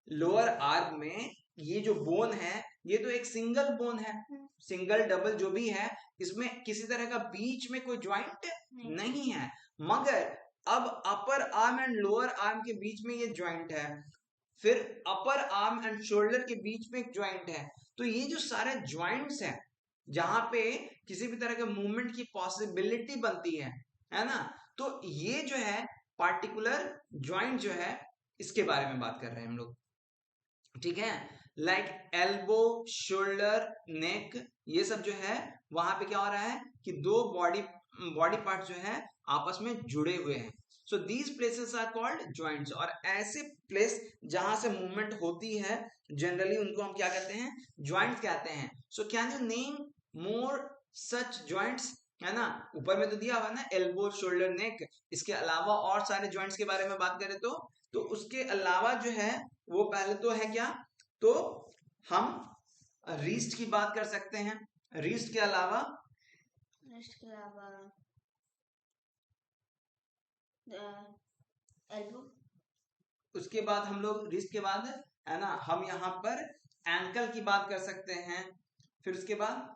Speaker 1: लोअर आर्म में ये जो बोन है ये तो एक सिंगल बोन है, सिंगल डबल जो भी है, इसमें किसी तरह का बीच में कोई ज्वाइंट नहीं है। मगर अब upper arm and lower arm के बीच में ये ज्वाइंट है, फिर अपर आर्म एंड शोल्डर के बीच में एक ज्वाइंट है। तो ये जो सारे ज्वाइंट्स हैं जहां पे किसी भी तरह के मूवमेंट की पॉसिबिलिटी बनती है ना, तो ये जो है पार्टिकुलर ज्वाइंट जो है इसके बारे में बात कर रहे हैं हम लोग, ठीक है। लाइक एल्बो, शोल्डर, नेक, ये सब जो है वहां पे क्या हो रहा है कि दो बॉडी पार्ट जो है आपस में जुड़े हुए हैं। So these places are called joints. और ऐसे प्लेस जहां से मूवमेंट होती है जनरली उनको हम क्या कहते हैं? जॉइंट्स कहते हैं। So can you name more such joints? है ना, ऊपर में तो दिया हुआ ना एल्बो, शोल्डर, नेक। इसके अलावा और सारे जॉइंट्स के बारे में बात करें तो उसके अलावा जो है वो पहले तो है क्या, तो हम रिस्ट की बात कर सकते हैं। रिस्ट के अलावा
Speaker 2: एल्बो,
Speaker 1: उसके बाद हम लोग रिस्ट के बाद है ना हम यहाँ पर एंकल की बात कर सकते हैं। फिर उसके बाद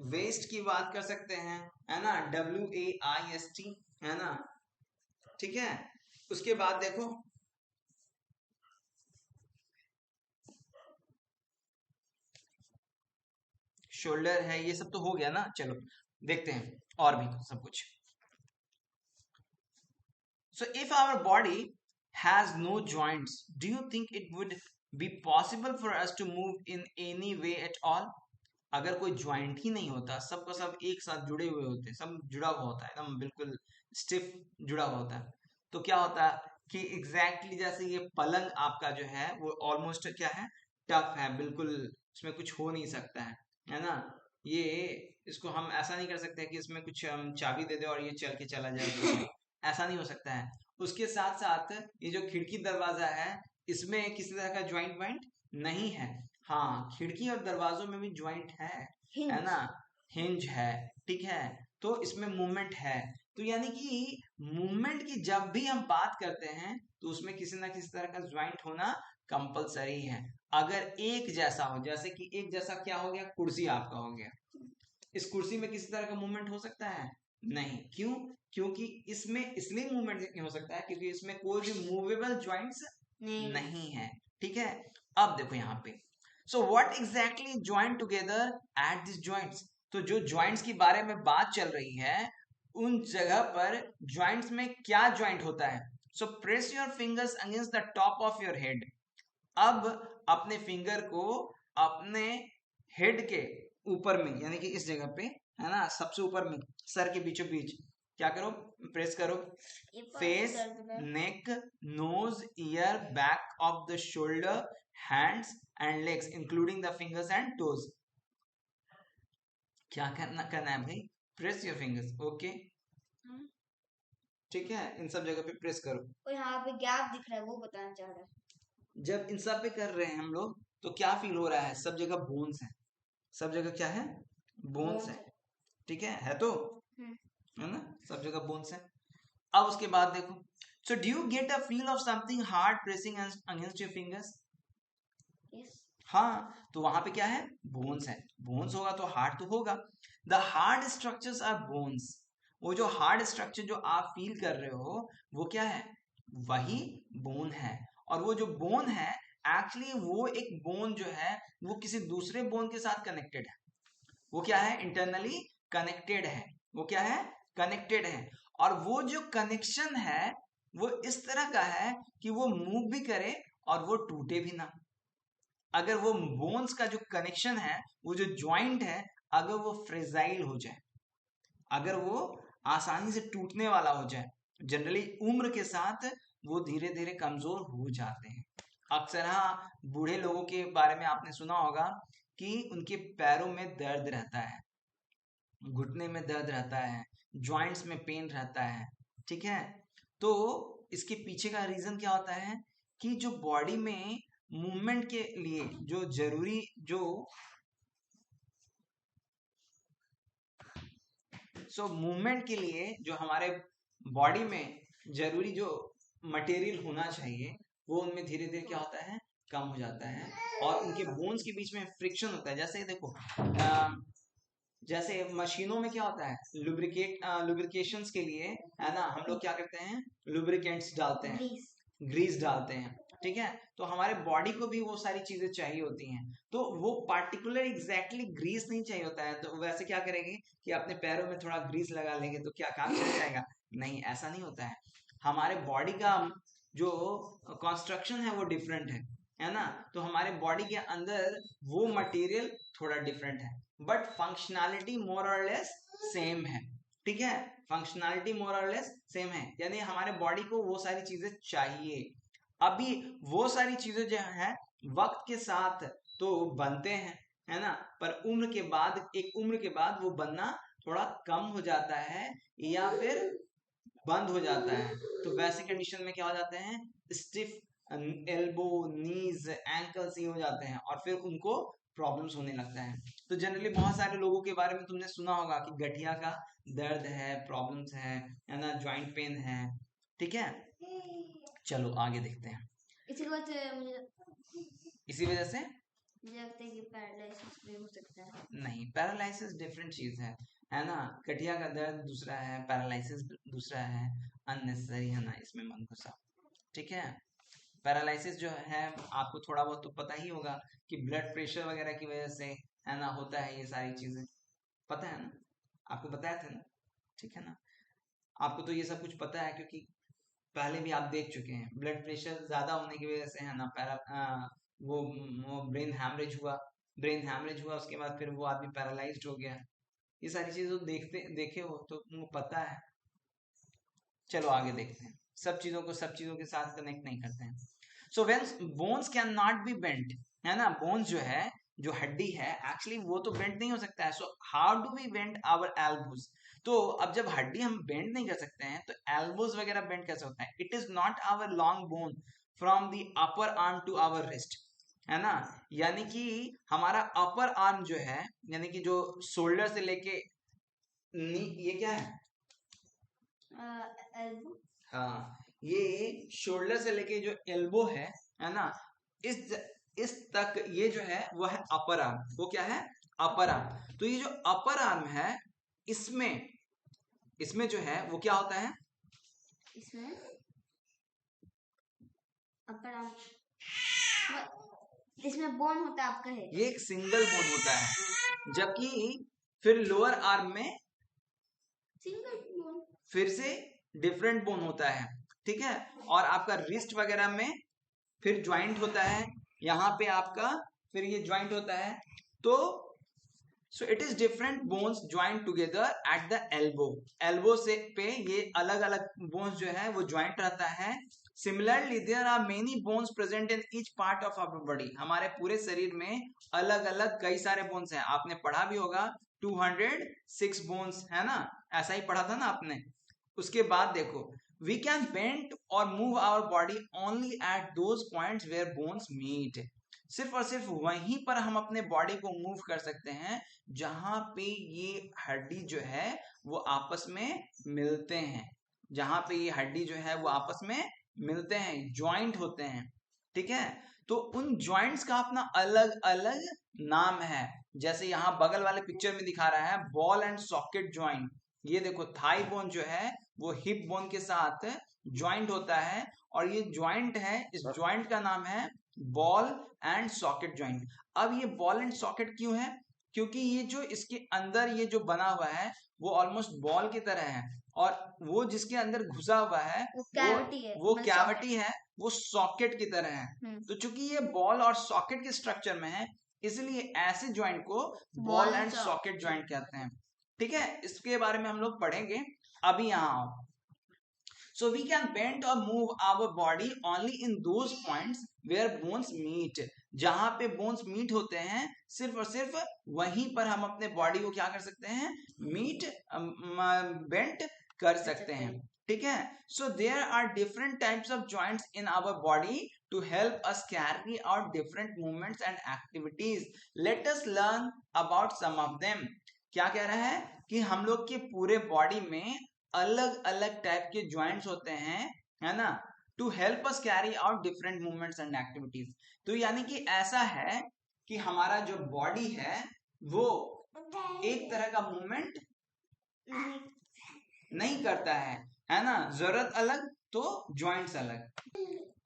Speaker 1: वेस्ट की बात कर सकते हैं, है ना, WAIST, है ना, ठीक है। उसके बाद देखो शोल्डर है, ये सब तो हो गया ना। चलो देखते हैं और भी सब कुछ। So if our body has no joints, do you think it would be possible for us to move in any way at all? अगर कोई ज्वाइंट ही नहीं होता, सबका सब एक साथ जुड़े हुए होते, सब जुड़ा हुआ होता है, एकदम बिल्कुल स्टिफ जुड़ा हुआ होता है, तो क्या होता है कि एग्जैक्टली जैसे ये पलंग आपका जो है वो ऑलमोस्ट क्या है, टफ है, बिल्कुल इसमें कुछ हो नहीं सकता है ना। ये इसको हम ऐसा नहीं कर सकते कि इसमें कुछ चाबी दे दे और ये चल के चला जाए, ऐसा नहीं हो सकता है। उसके साथ साथ ये जो खिड़की दरवाजा है इसमें किसी तरह का ज्वाइंट वाइंट नहीं है। हाँ, खिड़की और दरवाजों में भी ज्वाइंट है ना, हिंज है, ठीक है। तो इसमें मूवमेंट है। तो यानी कि मूवमेंट की जब भी हम बात करते हैं तो उसमें किसी ना किसी तरह का ज्वाइंट होना कंपलसरी है। अगर एक जैसा हो, जैसे कि एक जैसा क्या हो गया, कुर्सी आपका हो गया, इस कुर्सी में किसी तरह का मूवमेंट हो सकता है? नहीं। क्यों? क्योंकि इसमें इसलिए मूवमेंट नहीं हो सकता है क्योंकि इसमें कोई भी मूवेबल ज्वाइंट्स नहीं है, ठीक है। अब देखो यहाँ पे, so what exactly join together at this joints. तो जो जॉइंट्स की बारे में बात चल रही है उन जगह पर जॉइंट्स में क्या जॉइंट होता है? सो press your fingers against the top of your head. अब अपने फिंगर को अपने हेड के ऊपर में, यानी कि इस जगह पे, है ना, सबसे ऊपर में सर के बीचों बीच क्या करो, प्रेस करो। Face, neck, nose, ear, back of the shoulder, hands and legs including the fingers and toes. क्या करना है भाई? प्रेस योर फिंगर्स, ओके, ठीक है, इन सब जगह पे प्रेस करो।
Speaker 2: और यहाँ पे गैप दिख रहा है वो बताना चाह रहा है।
Speaker 1: जब इन सब पे कर रहे हैं हम लोग तो क्या फील हो रहा है? सब जगह बोन्स है, सब जगह क्या है? बोन्स है, ठीक है तो है ना, सब जगह बोन्स है। अब उसके बाद देखो, so do you get a feel of something hard pressing against your fingers? हाँ, तो वहां पे क्या है? बोन्स है। बोन्स होगा तो हार्ड तो होगा। The hard structures are bones. वो जो हार्ड स्ट्रक्चर जो आप फील कर रहे हो वो क्या है? वही बोन है। और वो जो बोन है एक्चुअली वो एक बोन जो है वो किसी दूसरे बोन के साथ कनेक्टेड है। वो क्या है? इंटरनली कनेक्टेड है। वो क्या है? कनेक्टेड है। और वो जो कनेक्शन है वो इस तरह का है कि वो मूव भी करे और वो टूटे भी ना। अगर वो बोन्स का जो कनेक्शन है, वो जो ज्वाइंट है, अगर वो फ्रेजाइल हो जाए, अगर वो आसानी से टूटने वाला हो जाए, जनरली उम्र के साथ वो धीरे धीरे कमजोर हो जाते हैं। अक्सर हाँ, बूढ़े लोगों के बारे में आपने सुना होगा कि उनके पैरों में दर्द रहता है, घुटने में दर्द रहता है, जॉइंट्स में पेन रहता है, ठीक है। तो इसके पीछे का रीजन क्या होता है कि जो बॉडी में मूवमेंट के लिए जो जरूरी जो सो मूवमेंट के लिए जो हमारे बॉडी में जरूरी जो मटेरियल होना चाहिए वो उनमें धीरे धीरे क्या होता है, कम हो जाता है, और उनके बोन्स के बीच में फ्रिक्शन होता है। जैसे देखो जैसे मशीनों में क्या होता है, लुब्रिकेशंस के लिए है ना, हम लोग क्या करते हैं, लुब्रिकेंट्स डालते हैं, ग्रीस डालते हैं, ठीक है। तो हमारे बॉडी को भी वो सारी चीजें चाहिए होती हैं, तो वो पार्टिकुलर एग्जैक्टली ग्रीस नहीं चाहिए होता है, तो वैसे क्या करेंगे कि अपने पैरों में थोड़ा ग्रीस लगा लेंगे तो क्या काम चल जाएगा? नहीं, ऐसा नहीं होता है। हमारे बॉडी का जो कंस्ट्रक्शन है वो डिफरेंट है ना, तो हमारे बॉडी के अंदर वो मटेरियल थोड़ा डिफरेंट है, बट फंक्शनैलिटी मोर और लेस सेम है, ठीक है। फंक्शनैलिटी मोर और लेस सेम है, यानी हमारे बॉडी को वो सारी चीजें चाहिए। अभी वो सारी चीजें जो है वक्त के साथ तो बनते हैं, है ना, पर एक उम्र के बाद वो बनना थोड़ा कम हो जाता है या फिर बंद हो जाता है। तो वैसे कंडीशन में क्या हो जाते हैं, स्टिफ एल्बो, नीज, एंकल्स ये हो जाते हैं और फिर उनको प्रॉब्लम्स होने लगता है। तो जनरली बहुत सारे लोगों के बारे में तुमने सुना होगा कि गठिया का दर्द है, प्रॉब्लम्स है ना, जॉइंट पेन है, ठीक है। चलो आगे देखते हैं। इसी वजह से
Speaker 2: मुझे लगता है कि पैरालिसिस भी हो सकता है।
Speaker 1: नहीं, पैरालिसिस डिफरेंट चीज है ना, गठिया का दर्द दूसरा है, पैरालिसिस दूसरा है, अननेसेसरी है ना, इसमें मन घुसा, ठीक है। पैरालिसिस जो है आपको थोड़ा बहुत तो पता ही होगा कि ब्लड प्रेशर वगैरह की वजह से है ना होता है, ये सारी चीजें पता है ना, आपको बताया था ना, ठीक है ना। आपको तो ये सब कुछ पता है क्योंकि पहले भी आप देख चुके हैं। ब्लड प्रेशर ज्यादा होने की वजह से है ना वो ब्रेन हैमरेज हुआ, उसके बाद फिर वो आदमी पैरालाइज्ड हो गया। ये सारी चीजें देखे हो तो तुमको पता है। चलो आगे देखते हैं। सब चीजों के साथ कनेक्ट नहीं करते हैं। So when bones can not be bent, है ना, बोन्स जो है, जो हड्डी है एक्चुअली वो तो बेंट नहीं हो सकता है। So how do we bent our elbows? तो अब जब हड्डी हम बेंड नहीं कर सकते हैं तो एल्बोज वगैरह बेंड कैसे होता है? It is not our long bone from the upper arm to our wrist, है ना, यानी कि हमारा अपर आर्म जो है, यानी कि जो शोल्डर से लेके ये क्या है,
Speaker 2: एल्बो,
Speaker 1: हाँ, ये शोल्डर से लेके जो एल्बो है ना, इस तक ये जो है वो है अपर आर्म। वो क्या है? Upper arm. तो ये जो अपर आर्म है इसमें जो है वो क्या होता है?
Speaker 2: इसमें अपर आर्म, इसमें बोन होता है आपका है,
Speaker 1: ये एक सिंगल बोन होता है, जबकि फिर लोअर आर्म में
Speaker 2: सिंगल बोन,
Speaker 1: फिर से डिफरेंट बोन होता है, ठीक है। और आपका रिस्ट वगैरह में फिर ज्वाइंट होता है, यहाँ पे आपका फिर ये ज्वाइंट होता है। तो so it is different bones joint together at the elbow से पे ये अलग अलग बोन्स जो है वो ज्वाइंट रहता है। Similarly there are many bones present in each part of our body. हमारे पूरे शरीर में अलग अलग कई सारे बोन्स हैं। आपने पढ़ा भी होगा 206 बोन्स, है ना, ऐसा ही पढ़ा था ना आपने। उसके बाद देखो, we can bend or move our body only at those points where bones meet। सिर्फ और सिर्फ वहीं पर हम अपने बॉडी को मूव कर सकते हैं जहां पे ये हड्डी जो है वो आपस में मिलते हैं, जहां पे ये हड्डी जो है वो आपस में मिलते हैं, ज्वाइंट होते हैं, ठीक है। तो उन ज्वाइंट्स का अपना अलग अलग नाम है। जैसे यहाँ बगल वाले पिक्चर में दिखा रहा है बॉल एंड सॉकेट ज्वाइंट। ये देखो थाई बोन जो है वो हिप बोन के साथ ज्वाइंट होता है, और ये ज्वाइंट है, इस ज्वाइंट का नाम है बॉल एंड सॉकेट ज्वाइंट। अब ये बॉल एंड सॉकेट क्यों है? क्योंकि ये जो इसके अंदर ये जो बना हुआ है वो ऑलमोस्ट बॉल की तरह है, और वो जिसके अंदर घुसा हुआ है वो कैविटी है, वो सॉकेट की तरह है। तो चूंकि ये बॉल और सॉकेट के स्ट्रक्चर में है, इसलिए ऐसे ज्वाइंट को बॉल एंड सॉकेट ज्वाइंट कहते हैं, ठीक है। इसके बारे में हम लोग पढ़ेंगे। अभी यहाँ आओ। So we can bend or move our body only in those points where bones meet। जहां पे bones meet होते हैं, सिर्फ और सिर्फ वहीं पर हम अपने बॉडी को क्या कर सकते हैं? बेंड कर सकते हैं, ठीक है। So there are different types of joints in our body to help us carry out different movements and activities। Let us learn about some of them। क्या कह रहा है कि हम लोग के पूरे बॉडी में अलग अलग टाइप के ज्वाइंट्स होते हैं, है ना, to help us carry out different movements and activities. तो यानी कि ऐसा है कि हमारा जो बॉडी है वो एक तरह का मूवमेंट नहीं करता है ना, जरूरत अलग तो ज्वाइंट्स अलग।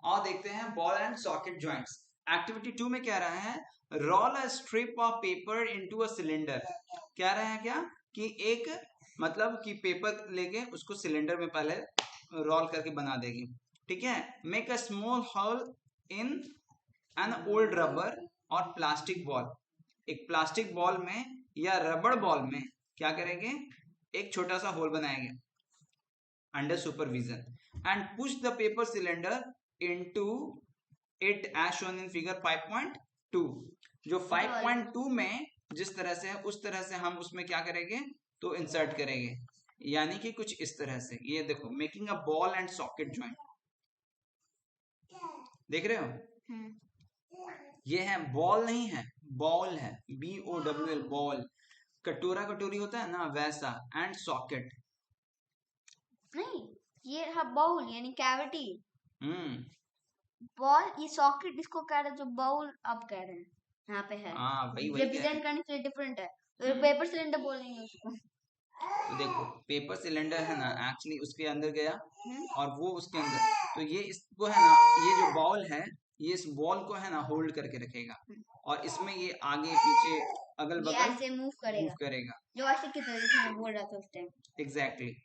Speaker 1: और देखते हैं ball and socket joints. Activity 2 में कह रहा है roll a strip of paper into a cylinder. कह रहा है क्या कि एक मतलब कि पेपर लेके उसको सिलेंडर में पहले रोल करके बना देगी, ठीक है। Make a small hole in an old rubber और प्लास्टिक बॉल। एक प्लास्टिक बॉल में या रबड़ बॉल में क्या करेंगे, एक छोटा सा होल बनाएंगे under supervision and push the paper cylinder into it as shown in figure 5.2। जो 5.2 में जिस तरह से है उस तरह से हम उसमें क्या करेंगे तो इंसर्ट करेंगे, यानी कि कुछ इस तरह से। ये देखो, making a ball and socket joint, देख रहे हो। ये है बॉल, नहीं है बॉल है, BOWL बॉल। कटोरा कटोरी होता है ना वैसा, एंड सॉकेट
Speaker 2: नहीं, ये है बाउल यानी कैविटी।
Speaker 1: बॉल,
Speaker 2: ये सॉकेट इसको कह रहे हैं, जो बाउल आप कह रहे हैं यहाँ पे है।
Speaker 1: वही
Speaker 2: रिप्रेजेंट करने के लिए डिफरेंट है, तो पेपर सिलेंडर बोलेंगे उसको।
Speaker 1: तो देखो पेपर सिलेंडर है ना, एक्चुअली उसके अंदर गया और वो उसके अंदर, तो ये इसको है ना, ये जो बॉल है ये इस बॉल को है ना होल्ड करके रखेगा, और इसमें ये आगे पीछे अगल बगल
Speaker 2: ऐसे मूव करेगा, जो ऐसे की तरह जैसे मैं बोल रहा था उस टाइम।
Speaker 1: एग्जैक्टली।